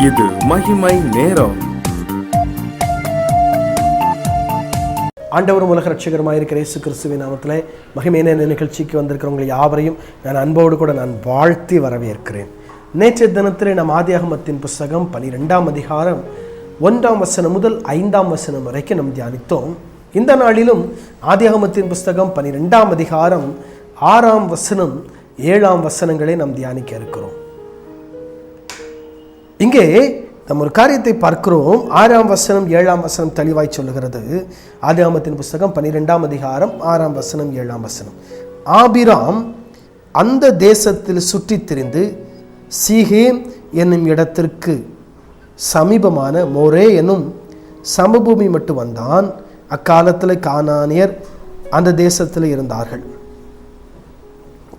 இது மகிமை நேரம். ஆண்டவரும் உலக ரட்சகருமாக இருக்கிற இயேசு கிறிஸ்துவின் நாமத்திலே மகிமை நேர நிகழ்ச்சிக்கு வந்திருக்கிறவங்களை யாவரையும் நான் அன்போடு கூட வாழ்த்தி வரவேற்கிறேன். நேற்றைய தினத்திலே நாம் ஆதியாகமத்தின் புஸ்தகம் 12ஆம் அதிகாரம் 1ஆம் வசனம் முதல் 5ஆம் வசனம் வரைக்கும் நாம் தியானித்தோம். இந்த நாளிலும் ஆதியாகமத்தின் புஸ்தகம் 12ஆம் அதிகாரம் 6ஆம் வசனம் 7ஆம் வசனங்களை நாம் தியானிக்க இருக்கிறோம். இங்கே நம்ம ஒரு காரியத்தை பார்க்கிறோம். 6ஆம் வசனம் 7ஆம் வசனம் தெளிவாய் சொல்லுகிறது. ஆதியாகமத்தின் புஸ்தகம் 12ஆம் அதிகாரம் 6ஆம் வசனம் 7ஆம் வசனம். ஆபிராம் அந்த தேசத்தில் சுற்றித் திரிந்து சீகேம் என்னும் இடத்திற்கு சமீபமான மோரே என்னும் சமபூமி மட்டும் வந்தான். அக்காலத்தில் கானானியர் அந்த தேசத்தில் இருந்தார்கள்.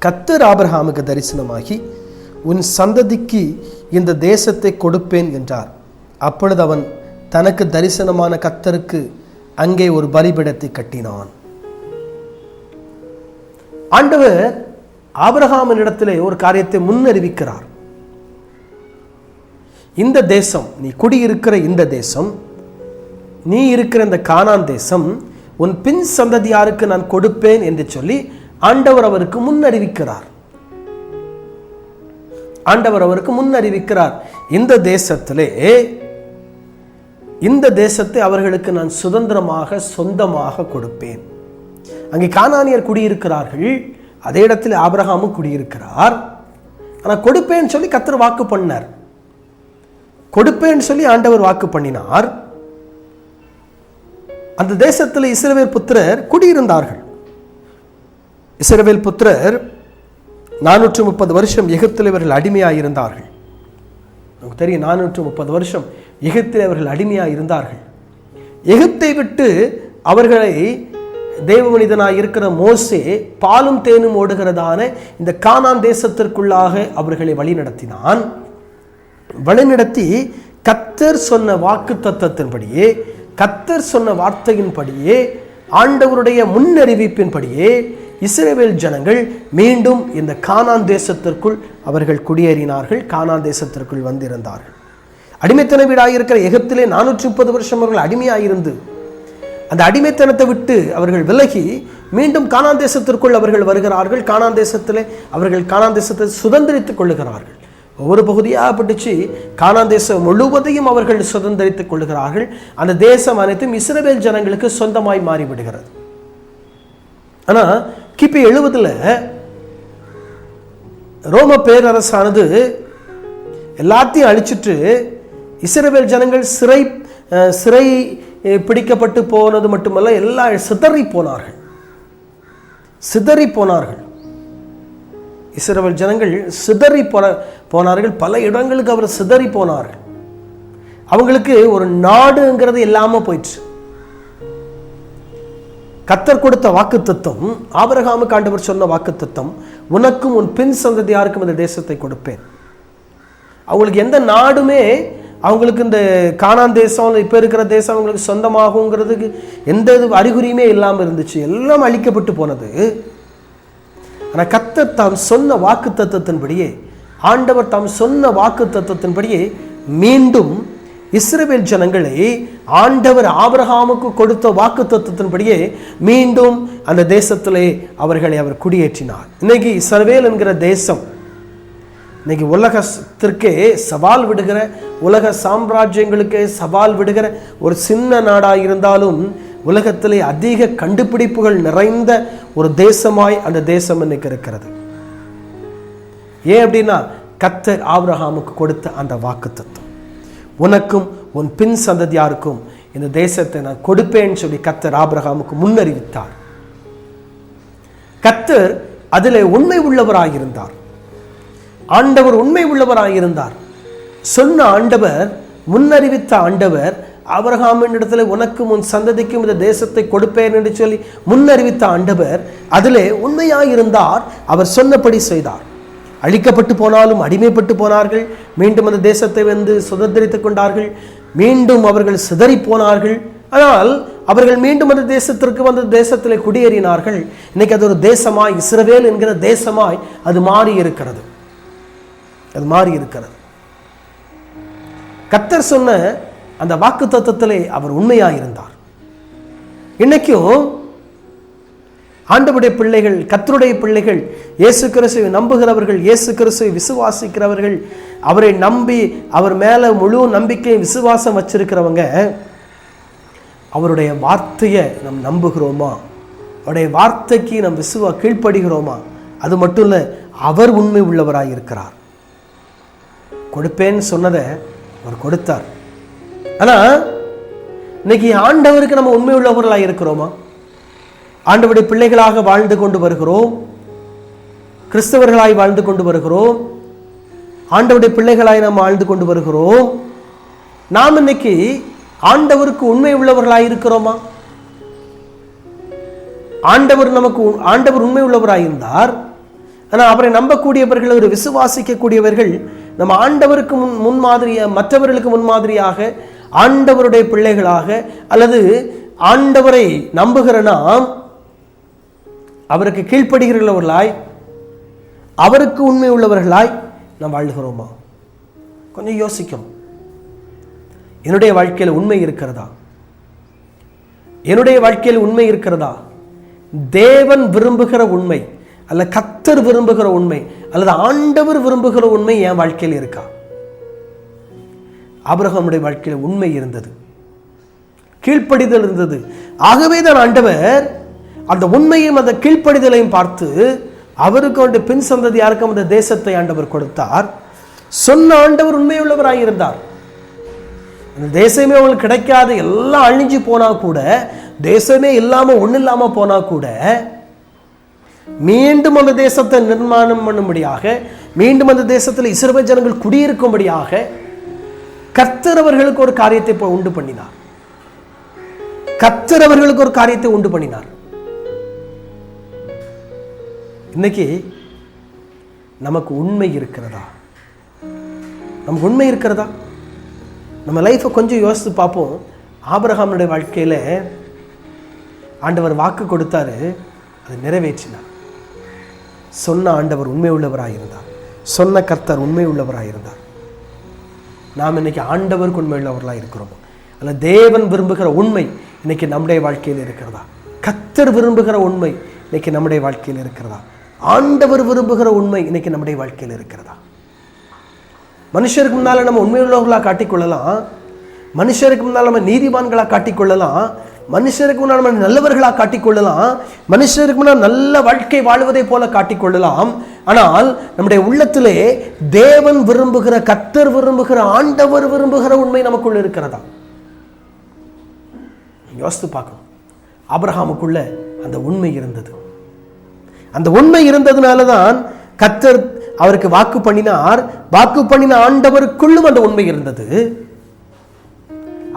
கர்த்தர் ஆபிரகாமுக்கு தரிசனமாகி, உன் சந்ததிக்கு இந்த தேசத்தை கொடுப்பேன் என்றார். அப்பொழுது அவன் தனக்கு தரிசனமான கர்த்தருக்கு அங்கே ஒரு பலிபீடத்தை கட்டினான். ஆண்டவர் ஆபிரகாமின் இடத்திலே ஒரு காரியத்தை முன்னறிவிக்கிறார். இந்த தேசம், நீ குடியிருக்கிற இந்த தேசம், நீ இருக்கிற இந்த கானான் தேசம் உன் பின் சந்ததியாருக்கு நான் கொடுப்பேன் என்று சொல்லி ஆண்டவர் அவருக்கு முன்னறிவிக்கிறார். இந்த தேசத்திலே, இந்த தேசத்தை அவர்களுக்கு நான் சுதந்திரமாக சொந்தமாக கொடுப்பேன். அங்கே கானானியர் குடியிருக்கிறார்கள், அதே இடத்தில் ஆபிரகாமும் குடியிருக்கிறார். ஆனால் கொடுப்பேன்னு சொல்லி கர்த்தர் வாக்கு பண்ணார். கொடுப்பேன்னு சொல்லி ஆண்டவர் வாக்கு பண்ணினார். அந்த தேசத்தில் இஸ்ரவேல் புத்திரர் குடியிருந்தார்கள். இஸ்ரவேல் புத்திரர் 430 வருஷம் எகிப்தில் இவர்கள் அடிமையாக இருந்தார்கள். நமக்கு தெரியும், 430 வருஷம் எகிப்தில் அவர்கள் அடிமையாக இருந்தார்கள். எகிப்தை விட்டு அவர்களை தேவ மனிதனாக இருக்கிற மோசே பாலும் தேனும் ஓடுகிறதான இந்த கானான் தேசத்திற்குள்ளாக அவர்களை வழிநடத்தினான். வழிநடத்தி கர்த்தர் சொன்ன வாக்கு தத்தத்தின்படியே, கர்த்தர் சொன்ன வார்த்தையின்படியே, ஆண்டவருடைய முன்னறிவிப்பின்படியே இஸ்ரவேல் ஜனங்கள் மீண்டும் இந்த கானான் தேசத்திற்குள் அவர்கள் குடியேறினார்கள். கானான் தேசத்திற்குள் வந்திருந்தார்கள். அடிமைத்தன வீடாயிருக்கிற எகிப்திலே 430 வருஷம் அவர்கள் அடிமையாயிருந்து அந்த அடிமைத்தனத்தை விட்டு அவர்கள் விலகி மீண்டும் கானான் தேசத்திற்குள் அவர்கள் வருகிறார்கள். கானான் தேசத்திலே அவர்கள் கானான் தேசத்தை சுதந்திரித்துக் கொள்ளுகிறார்கள். ஒவ்வொரு பகுதியாக பிடிச்சு கானான் தேசம் முழுவதையும் அவர்கள் சுதந்திரித்துக் கொள்ளுகிறார்கள். அந்த தேசம் அனைத்தும் இஸ்ரவேல் ஜனங்களுக்கு சொந்தமாய் மாறிவிடுகிறது. ஆனால் கிபி 70 ரோம பேரரசானது எல்லாத்தையும் அழிச்சிட்டு இஸ்ரவேல் ஜனங்கள் சிறை பிடிக்கப்பட்டு போனது மட்டுமல்ல, எல்லாம் சிதறி போனார்கள். இஸ்ரவேல் ஜனங்கள் சிதறி போனார்கள். பல இடங்களுக்கு அவர் சிதறி போனார்கள். அவங்களுக்கு ஒரு நாடுங்கிறது இல்லாமல் போயிடுச்சு. கர்த்தர் கொடுத்த வாக்குத்தத்தம், ஆபிரகாமுக்கு ஆண்டவர் சொன்ன வாக்குத்தத்தம், உனக்கும் உன் பின் சந்ததியாருக்கும் இந்த தேசத்தை கொடுப்பேன். அவங்களுக்கு எந்த நாடுமே, அவங்களுக்கு இந்த கானான் தேசம், இப்போ இருக்கிற தேசம் அவங்களுக்கு சொந்தமாகுங்கிறதுக்கு எந்த அறிகுறியுமே இல்லாமல் இருந்துச்சு. எல்லாம் அழிக்கப்பட்டு போனது. ஆனால் கர்த்தர் தாம் சொன்ன வாக்கு தத்தத்தின்படியே, ஆண்டவர் தாம் சொன்ன வாக்கு தத்தத்தின்படியே மீண்டும் இஸ்ரவேல் ஜனங்களை ஆண்டவர் ஆபிரகாமுக்கு கொடுத்த வாக்கு தத்தத்தின்படியே மீண்டும் அந்த தேசத்திலே அவர்களை அவர் குடியேற்றினார். இன்னைக்கு இஸ்ரவேல் என்கிற தேசம் இன்னைக்கு உலகத்திற்கே சவால் விடுகிற, உலக சாம்ராஜ்யங்களுக்கே சவால் விடுகிற ஒரு சின்ன நாடாக இருந்தாலும் உலகத்திலே அதிக கண்டுபிடிப்புகள் நிறைந்த ஒரு தேசமாய் அந்த தேசம் இன்னைக்கு இருக்கிறது. ஏன் அப்படின்னா, கர்த்தர் ஆபிரகாமுக்கு கொடுத்த அந்த வாக்குத்தத்தம், உனக்கும் உன் பின் சந்ததியாருக்கும் இந்த தேசத்தை நான் கொடுப்பேன்னு சொல்லி கர்த்தர் ஆபிரகாமுக்கு முன்னறிவித்தார். கர்த்தர் அதிலே உண்மை உள்ளவராயிருந்தார். ஆண்டவர் உண்மை உள்ளவராயிருந்தார். சொன்ன ஆண்டவர், முன்னறிவித்த ஆண்டவர் ஆபிரகாமின் இடத்துல உனக்கும் உன் சந்ததிக்கும் இந்த தேசத்தை கொடுப்பேன் என்று சொல்லி முன்னறிவித்த ஆண்டவர் அதிலே உண்மையாயிருந்தார். அவர் சொன்னபடி செய்தார். அழிக்கப்பட்டு போனாலும் அடிமைப்பட்டு போனார்கள். மீண்டும் அந்த தேசத்தை வந்து சுதந்திரித்துக் கொண்டார்கள். மீண்டும் அவர்கள் சிதறி போனார்கள். ஆனால் அவர்கள் மீண்டும் அந்த தேசத்திற்கு வந்து தேசத்திலே குடியேறினார்கள். இன்னைக்கு அது ஒரு தேசமாய், இஸ்ரவேல் என்கிற தேசமாய் அது மாறி இருக்கிறது. கர்த்தர் சொன்ன அந்த வாக்கு தத்தத்திலே அவர் உண்மையாக இருந்தார். இன்னைக்கும் ஆண்டவருடைய பிள்ளைகள், கர்த்தருடைய பிள்ளைகள், இயேசு கிறிஸ்துவை நம்புகிறவர்கள், இயேசு கிறிஸ்துவை விசுவாசிக்கிறவர்கள், அவரை நம்பி அவர் மேல முழு நம்பிக்கை விசுவாசம் வச்சிருக்கிறவங்க, அவருடைய வார்த்தையை நாம் நம்புகிறோமா? அவருடைய வார்த்தைக்கு நம் கீழ்ப்படுகிறோமா? அது மட்டும் இல்லை, அவர் உண்மை உள்ளவராய் இருக்கிறார். கொடுப்பேன்னு சொன்னதை அவர் கொடுத்தார். ஆனா இன்னைக்கு ஆண்டவருக்கு நம்ம உண்மை உள்ளவர்களாக இருக்கிறோமா? ஆண்டவருடைய பிள்ளைகளாக வாழ்ந்து கொண்டு வருகிறோம், கிறிஸ்தவர்களாய் வாழ்ந்து கொண்டு வருகிறோம், ஆண்டவருடைய பிள்ளைகளாய் நாம் வாழ்ந்து கொண்டு வருகிறோம். நாம் இன்னைக்கு ஆண்டவருக்கு உண்மை உள்ளவர்களாய் இருக்கிறோமா? ஆண்டவர் உண்மை உள்ளவராய் இருந்தார். ஆனால் அவரை நம்பக்கூடியவர்கள், ஒரு விசுவாசிக்கக்கூடியவர்கள், நம்ம ஆண்டவருக்கு முன்மாதிரியாக, மற்றவர்களுக்கு முன்மாதிரியாக, ஆண்டவருடைய பிள்ளைகளாக அல்லது ஆண்டவரை நம்புகிற நாம் அவருக்கு கீழ்ப்படுகிறவர்களாய், அவருக்கு உண்மை உள்ளவர்களாய் நாம் வாழ்கிறோமா? கொஞ்சம் யோசிக்கணும். என்னுடைய வாழ்க்கையில் உண்மை இருக்கிறதா? என்னுடைய வாழ்க்கையில் உண்மை இருக்கிறதா? தேவன் விரும்புகிற உண்மை அல்ல கர்த்தர் விரும்புகிற உண்மை அல்லது ஆண்டவர் விரும்புகிற உண்மை என் வாழ்க்கையில் இருக்கா? ஆபிரகாமுடைய வாழ்க்கையில் உண்மை இருந்தது, கீழ்ப்படிதல் இருந்தது. ஆகவே தான் ஆண்டவர் அந்த உண்மையும் அந்த கீழ்ப்படிதலையும் பார்த்து அவருக்கு அவருடைய பின் சந்ததி யாருக்கும் அந்த தேசத்தை ஆண்டவர் கொடுத்தார். சொன்ன ஆண்டவர் உண்மையுள்ளவராக இருந்தார். அந்த தேசமே அவங்களுக்கு கிடைக்காது, எல்லாம் அழிஞ்சு போனா கூட, தேசமே இல்லாம ஒண்ணு இல்லாம போனா கூட, மீண்டும் அந்த தேசத்தை நிர்மாணம் பண்ணும்படியாக, மீண்டும் அந்த தேசத்தில் இஸ்ரவேல் ஜனங்கள் குடியிருக்கும்படியாக கர்த்தர் அவர்களுக்கு ஒரு காரியத்தை உண்டு பண்ணினார். கர்த்தர் அவர்களுக்கு ஒரு காரியத்தை உண்டு பண்ணினார். இன்னைக்கு நமக்கு உண்மை இருக்கிறதா? நமக்கு உண்மை இருக்கிறதா? நம்ம லைஃப்பை கொஞ்சம் யோசித்து பார்ப்போம். ஆபிரகாமுடைய வாழ்க்கையில் ஆண்டவர் வாக்கு கொடுத்தாரு, அதை நிறைவேற்றினார். சொன்ன ஆண்டவர் உண்மை உள்ளவராக இருந்தார், சொன்ன கர்த்தர் உண்மை உள்ளவராக இருந்தார். நாம் இன்னைக்கு ஆண்டவருக்கு உண்மை உள்ளவர்களாக இருக்கிறோம். அல்ல தேவன் விரும்புகிற உண்மை இன்னைக்கு நம்முடைய வாழ்க்கையில் இருக்கிறதா? கர்த்தர் விரும்புகிற உண்மை இன்னைக்கு நம்முடைய வாழ்க்கையில் இருக்கிறதா? ஆண்டவர் விரும்புகிற உண்மை இன்னைக்கு நம்முடைய வாழ்க்கையில் இருக்கிறதா? மனுஷருக்கு முன்னால் நம்ம உண்மையுள்ளவர்களாக காட்டிக்கொள்ளலாம், மனுஷருக்கு முன்னால் நம்ம நீதிமான்களாக காட்டிக்கொள்ளலாம், மனுஷருக்கு முன்னால் நம்ம நல்லவர்களாக காட்டிக்கொள்ளலாம், மனுஷருக்கு முன்னால் நல்ல வாழ்க்கை வாழ்வதை போல காட்டிக்கொள்ளலாம். ஆனால் நம்முடைய உள்ளத்திலே தேவன் விரும்புகிற, கர்த்தர் விரும்புகிற, ஆண்டவர் விரும்புகிற உண்மை நமக்குள்ள இருக்கிறதா? யோசித்து பார்க்கணும். ஆபிரகாமுக்குள்ள அந்த உண்மை இருந்தது. அந்த உண்மை இருந்ததுனால தான் கர்த்தர் அவருக்கு வாக்கு பண்ணினார். வாக்கு பண்ணின ஆண்டவருக்குள்ளும் அந்த உண்மை இருந்தது.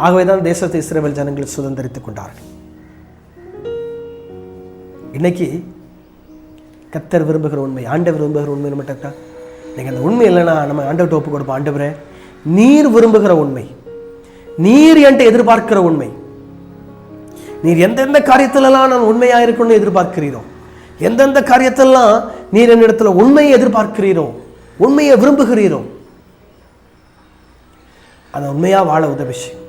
ஆகவேதான் தேசத்தை இஸ்ரவேல் ஜனங்கள் சுதந்திரித்துக் கொண்டார்கள். இன்னைக்கு கர்த்தர் விரும்புகிற உண்மை, ஆண்டவர் விரும்புகிற உண்மை நம்மகிட்ட நீங்க அந்த உண்மை இல்லைன்னா நம்ம ஆண்டவர்கிட்ட ஒப்பு கொடுப்போம். ஆண்டவரே, நீர் விரும்புகிற உண்மை, நீர் என்கிட்ட எதிர்பார்க்கிற உண்மை, நீர் எந்தெந்த காரியத்திலெல்லாம் நான் உண்மையா இருக்கணும்னு எதிர்பார்க்கிறீரோ, எந்தெந்த காரியத்தெல்லாம் நீர் என்னிடத்துல உண்மையை எதிர்பார்க்கிறீரோ, உண்மையை விரும்புகிறீரோ, அந்த உண்மையா வாழ உதவி செய்யும்.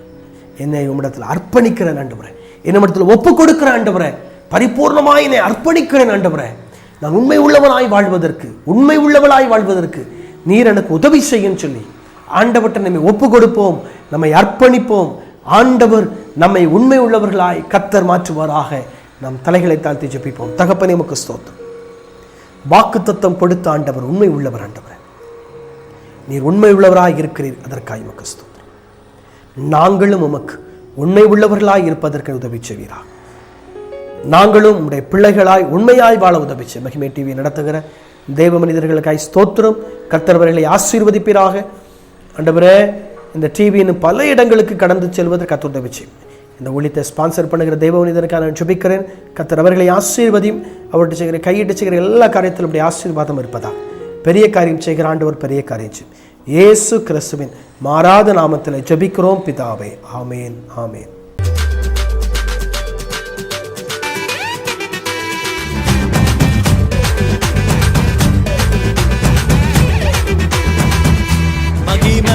என்னை உம்மிடத்தில் அர்ப்பணிக்கிறேன் ஆண்டவரே, என்னிடத்தில் ஒப்பு கொடுக்கிறேன் ஆண்டவரே, பரிபூர்ணமாய் என்னை அர்ப்பணிக்கிறேன் ஆண்டவரே. நான் உண்மை உள்ளவனாய் வாழ்வதற்கு, உண்மை உள்ளவளாய் வாழ்வதற்கு நீர் எனக்கு உதவி செய்யும் சொல்லி ஆண்டவர்கிட்ட நம்மை ஒப்பு கொடுப்போம், நம்மை அர்ப்பணிப்போம். ஆண்டவர் நம்மை உண்மை உள்ளவர்களாய் கர்த்தர் மாற்றுவாராக. நம் தலைகளை தாழ்த்தி ஜெபிப்போம். தகப்பனே, உமக்கு ஸ்தோத்திரம். வாக்குத்தத்தம் கொடுத்த ஆண்டவர் உண்மை உள்ளவர். ஆண்டவர், நீர் உண்மை உள்ளவராய் இருக்கிறீர், அதற்காக உமக்கு ஸ்தோத்திரம். நாங்களும் உமக்கு உண்மை உள்ளவர்களாய் இருப்பதற்கு உதவி செய்வீரா. நாங்களும் உம்முடைய பிள்ளைகளாய் உண்மையாய் வாழ உதவி செய்ய. மகிமை டிவி நடத்துகிற தேவ மனிதர்களுக்காய் ஸ்தோத்திரம். கர்த்தர் அவர்களை ஆசீர்வதிப்பீராக. ஆண்டவரே, இந்த டிவியின் பல இடங்களுக்கு கடந்து செல்வதற்கு கர்த்தர் உதவி செய்யும். இந்த ஊழியத்தை ஸ்பான்சர் பண்ணுகிற தேவ மனிதனுக்காக நான் ஜெபிக்கிறேன். கர்த்தர் அவர்களை ஆசீர்வதியும். அவர்கிட்ட செய்கிற, கையிட்டு செய்கிற எல்லா காரியத்திலும் அப்படி ஆசீர்வாதம் இருப்பதா. பெரிய காரியம் செய்கிற ஆண்டவர் பெரிய காரியம் செய்யும். இயேசு கிறிஸ்துவின் மாறாத நாமத்தில் ஜெபிக்கிறோம் பிதாவே. ஆமேன், ஆமேன். மகிமை